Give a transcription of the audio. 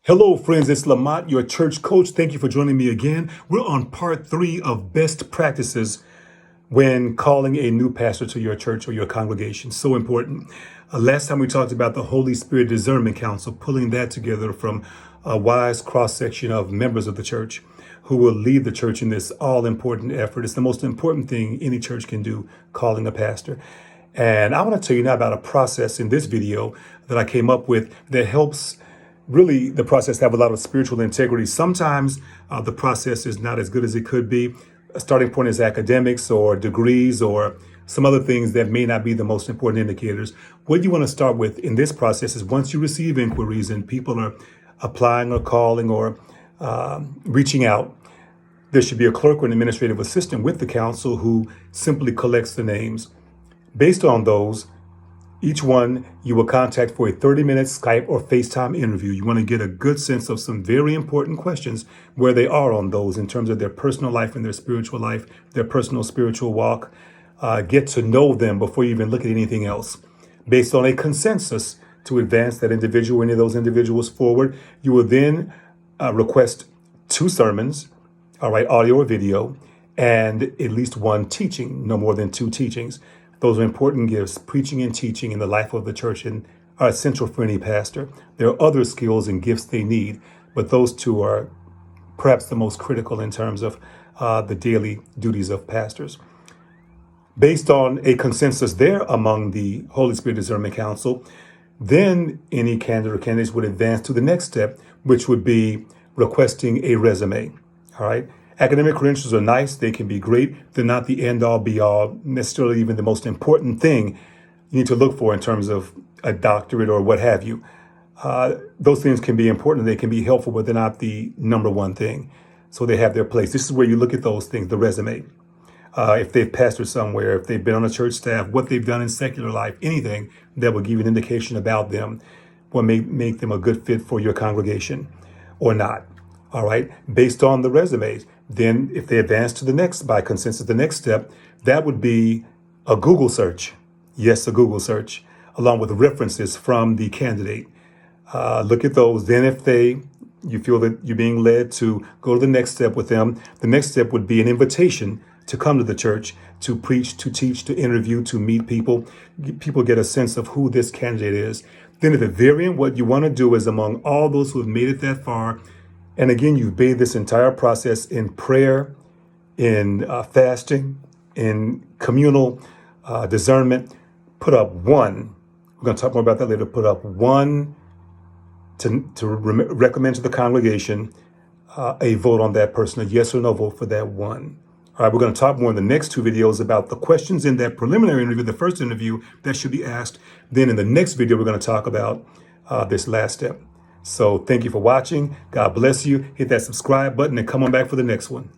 Hello, friends. It's Lamont, your church coach. Thank you for joining me again. We're on part 3 of best practices when calling a new pastor to your church or your congregation. So important. Last time we talked about the Holy Spirit Discernment Council, pulling that together from a wise cross-section of members of the church who will lead the church in this all-important effort. It's the most important thing any church can do, calling a pastor. And I want to tell you now about a process in this video that I came up with that helps really the process have a lot of spiritual integrity. Sometimes the process is not as good as it could be. A starting point is academics or degrees or some other things that may not be the most important indicators. What you want to start with in this process is once you receive inquiries and people are applying or calling or reaching out, there should be a clerk or an administrative assistant with the council who simply collects the names. Based on those, each one you will contact for a 30-minute Skype or FaceTime interview. You want to get a good sense of some very important questions, where they are on those in terms of their personal life and their spiritual life, their personal spiritual walk. Get to know them before you even look at anything else. Based on a consensus to advance that individual, any of those individuals forward, you will then request 2 sermons, all right, audio or video, and at least 1 teaching, no more than 2 teachings. Those are important gifts. Preaching and teaching in the life of the church and are essential for any pastor. There are other skills and gifts they need, but those 2 are perhaps the most critical in terms of the daily duties of pastors. Based on a consensus there among the Holy Spirit Discernment Council, then any candidate or candidates would advance to the next step, which would be requesting a resume. All right. Academic credentials are nice. They can be great. They're not the end all be all, necessarily even the most important thing you need to look for in terms of a doctorate or what have you. Those things can be important. They can be helpful, but they're not the number one thing. So they have their place. This is where you look at those things, the resume. If they've pastored somewhere, if they've been on a church staff, what they've done in secular life, anything that will give you an indication about them, what may make them a good fit for your congregation or not. All right. Based on the resumes, then if they advance to the next, by consensus, the next step, that would be a Google search. Yes, a Google search, along with references from the candidate. Look at those. Then if you feel that you're being led to go to the next step with them, the next step would be an invitation to come to the church, to preach, to teach, to interview, to meet people. People get a sense of who this candidate is. Then at the very end, what you want to do is, among all those who have made it that far, and again, you've bathed this entire process in prayer, in fasting, in communal discernment, put up 1. We're going to talk more about that later. Put up 1 to recommend to the congregation a vote on that person, a yes or no vote for that 1. All right, we're going to talk more in the next 2 videos about the questions in that preliminary interview, the first interview that should be asked. Then in the next video, we're going to talk about this last step. So thank you for watching. God bless you. Hit that subscribe button and come on back for the next one.